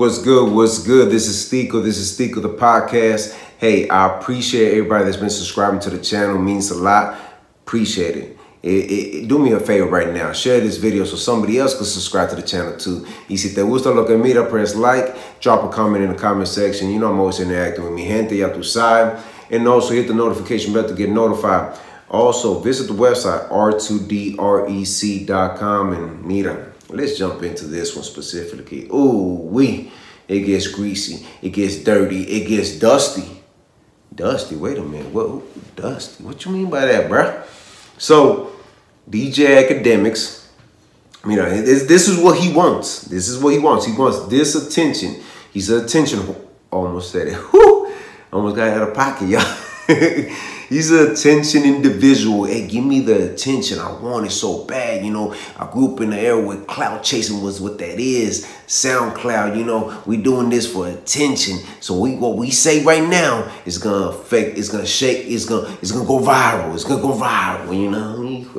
What's good? What's good? This is Stico. This is Stico, the podcast. Hey, I appreciate everybody that's been subscribing to the channel. It means a lot. Appreciate it. Do me a favor right now. Share this video so somebody else can subscribe to the channel too. Y si te gusta lo que mira, press like. Drop a comment in the comment section. You know I'm always interacting with mi gente. Ya tu sabes. And also hit the notification bell to get notified. Also, visit the website r2drec.com and mira. Let's jump into this one specifically. It gets greasy, it gets dirty, it gets dusty. Dusty, wait a minute, what, dusty? What you mean by that, bruh? So, DJ Akademiks, this is what he wants. This is what he wants. He wants this attention. He's an attention, almost said it. Whew, almost got out of pocket, y'all. He's an attention individual. Hey, give me the attention. I want it so bad. You know, I grew up in the era where cloud chasing was what that is. SoundCloud, you know, we doing this for attention. So what we say right now is gonna affect, it's gonna shake, it's gonna go viral. It's gonna go viral, you know.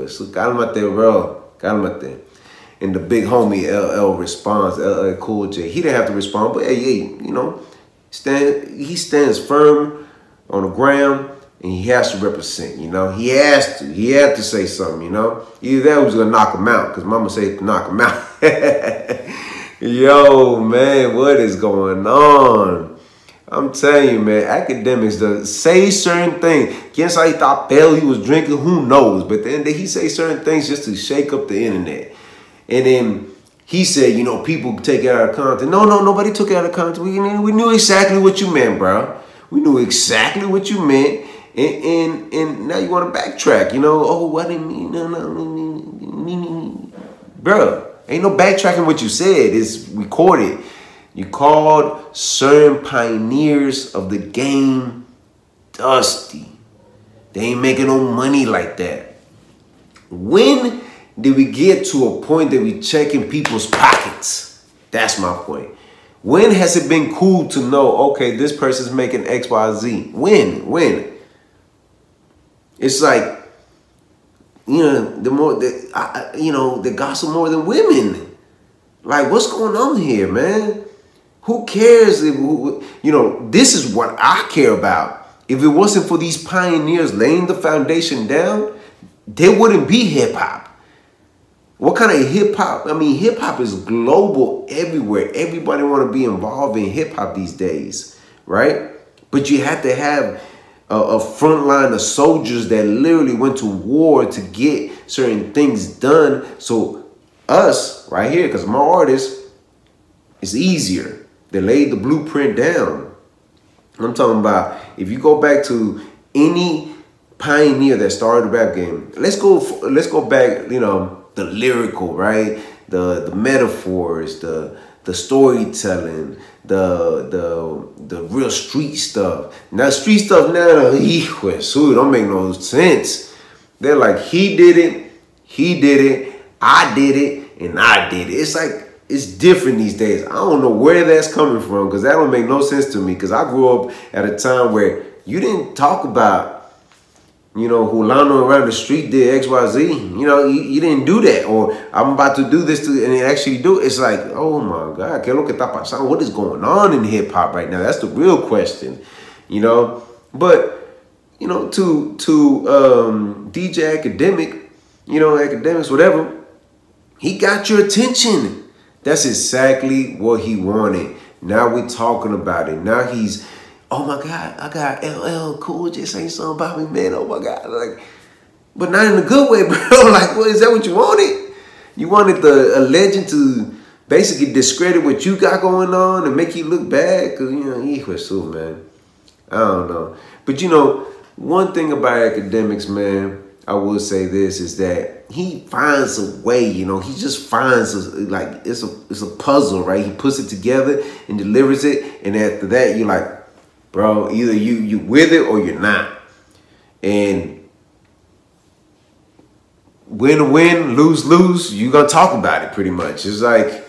So cálmate, bro. Cálmate. And the big homie LL responds, LL Cool J. He didn't have to respond, but hey, you know, he stands firm on the ground. And he has to represent, you know. He had to say something, you know. Either that was gonna knock him out, because mama said to knock him out. Yo, man, what is going on? I'm telling you, man, Akademiks does say certain things. Guess how he thought Bell he was drinking, who knows? But then he say certain things just to shake up the internet. And then he said, you know, people take it out of context. No, nobody took it out of context. We knew exactly what you meant, bro. We knew exactly what you meant. And now you want to backtrack, you know? Oh, I didn't mean, no. Bro, ain't no backtracking what you said. It's recorded. You called certain pioneers of the game dusty. They ain't making no money like that. When did we get to a point that we checking people's pockets? That's my point. When has it been cool to know, okay, this person's making X, Y, Z? When? It's like, you know, they gossip more than women. Like, what's going on here, man? Who cares? You know, this is what I care about. If it wasn't for these pioneers laying the foundation down, there wouldn't be hip hop. What kind of hip hop? I mean, hip hop is global everywhere. Everybody want to be involved in hip hop these days, right? But you have to have a front line of soldiers that literally went to war to get certain things done. So us right here, because I'm an artist, it's easier. They laid the blueprint down. I'm talking about if you go back to any pioneer that started the rap game. Let's go back. You know, the lyrical, right? The metaphors, the storytelling, the real street stuff. Now street stuff now, don't make no sense. They're like, he did it, I did it, and I did it. It's like, it's different these days. I don't know where that's coming from, because that don't make no sense to me, because I grew up at a time where you didn't talk about, you know, Hulano around the street did X, Y, Z. You know, you didn't do that. Or I'm about to do this, and they actually do it. It's like, oh my God, ¿qué lo que está pasando? What is going on in hip hop right now? That's the real question, you know. But, you know, to DJ Akademiks, you know, Akademiks, whatever, he got your attention. That's exactly what he wanted. Now we're talking about it. Now he's, oh my God, I got LL Cool J saying something about me, man. Oh my God. Like, but not in a good way, bro. Like, what, is that what you wanted? You wanted a legend to basically discredit what you got going on and make you look bad? Because, you know, he was so, man. I don't know. But, you know, one thing about Akademiks, man, I will say this, is that he finds a way, you know. He just finds, like, it's a puzzle, right? He puts it together and delivers it. And after that, you're like, bro, either you with it or you're not. And win, lose, you're going to talk about it pretty much. It's like,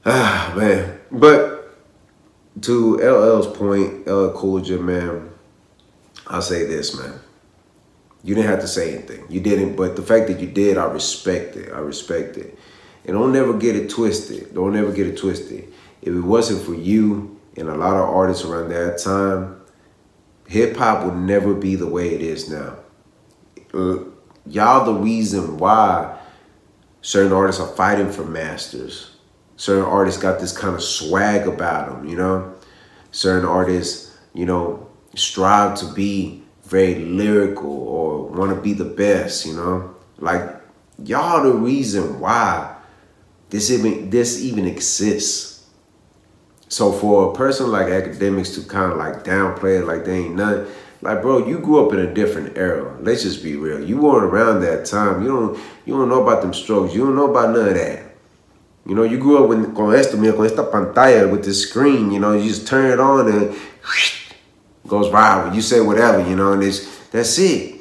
man. But to LL's point, LL Cool J, man, I'll say this, man. You didn't have to say anything. You didn't, but the fact that you did, I respect it. I respect it. And don't never get it twisted. Don't ever get it twisted. If it wasn't for you and a lot of artists around that time, hip-hop would never be the way it is now. Y'all the reason why certain artists are fighting for masters. Certain artists got this kind of swag about them, you know? Certain artists, you know, strive to be very lyrical or want to be the best, you know? Like, y'all the reason why this even exists. So for a person like Akademiks to kind of like downplay it like they ain't nothing, like, bro, you grew up in a different era. Let's just be real. You weren't around that time. You don't know about them strokes. You don't know about none of that. You know, you grew up with con esta pantalla, with this screen, you know, you just turn it on and goes viral. You say whatever, you know, and that's it.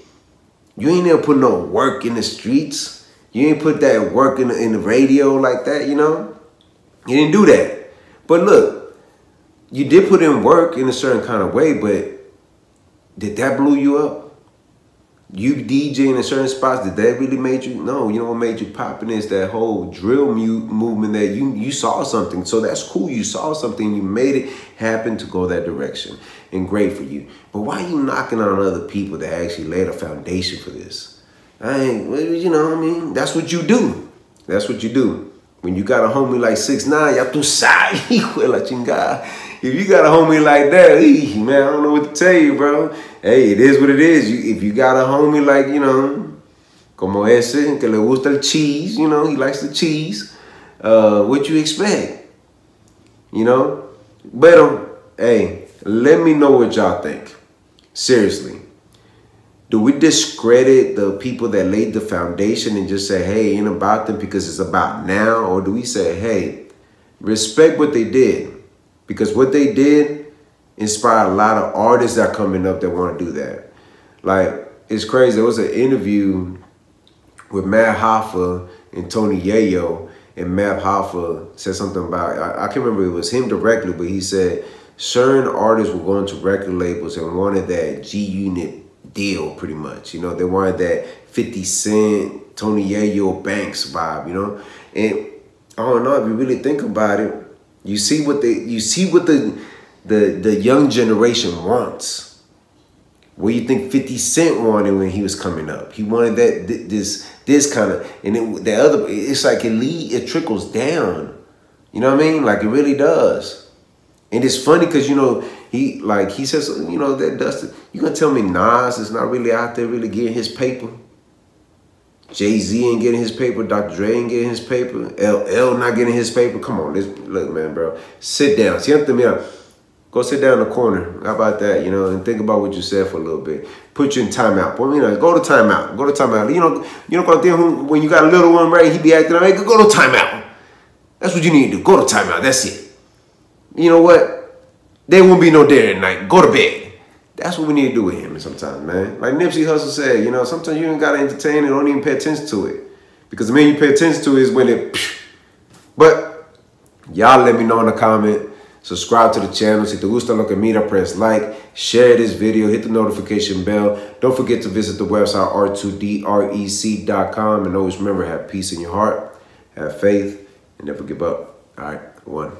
You ain't never put no work in the streets. You ain't put that work in the radio like that, you know. You didn't do that. But look, you did put in work in a certain kind of way, but did that blow you up? You DJ in a certain spots, did that really make you? No, you know what made you popping is that whole drill movement that you saw something. So that's cool. You saw something, you made it happen to go that direction. And great for you. But why are you knocking on other people that actually laid a foundation for this? You know what I mean? That's what you do. That's what you do. When you got a homie like 6ix9ine, ya tu sabes, hijo de la chingada. If you got a homie like that, man, I don't know what to tell you, bro. Hey, it is what it is. If you got a homie like, you know, como ese, que le gusta el cheese, you know, he likes the cheese, what you expect? You know? But, hey, let me know what y'all think. Seriously. Do we discredit the people that laid the foundation and just say, hey, it ain't about them because it's about now? Or do we say, hey, respect what they did? Because what they did inspired a lot of artists that are coming up that want to do that. Like, it's crazy. There was an interview with Matt Hoffa and Tony Yayo, and Matt Hoffa said something about, I can't remember if it was him directly, but he said certain artists were going to record labels and wanted that G-Unit deal, pretty much. You know, they wanted that 50 Cent, Tony Yayo, Banks vibe, you know? And I don't know, if you really think about it, you see what the young generation wants. What do you think 50 Cent wanted when he was coming up? He wanted that this kind of, and it's like it trickles down. You know what I mean? Like, it really does. And it's funny because, you know, he says, you know, that Dustin, you gonna tell me Nas is not really out there really getting his paper? Jay-Z ain't getting his paper. Dr. Dre ain't getting his paper. LL not getting his paper. Come on, look, man, bro. Sit down. Go sit down in the corner. How about that, you know, and think about what you said for a little bit. Put you in timeout. Well, you know, go to timeout. Go to timeout. You know, when you got a little one, right, he be acting like, go to timeout. That's what you need to do. Go to timeout. That's it. You know what? There won't be no day at night. Go to bed. That's what we need to do with him sometimes, man. Like Nipsey Hussle said, you know, sometimes you ain't got to entertain it, don't even pay attention to it. Because the minute you pay attention to it is when it... But y'all let me know in the comment. Subscribe to the channel. Si te gusta lo que mira, press like. Share this video. Hit the notification bell. Don't forget to visit the website r2drec.com. And always remember, have peace in your heart. Have faith. And never give up. All right, one.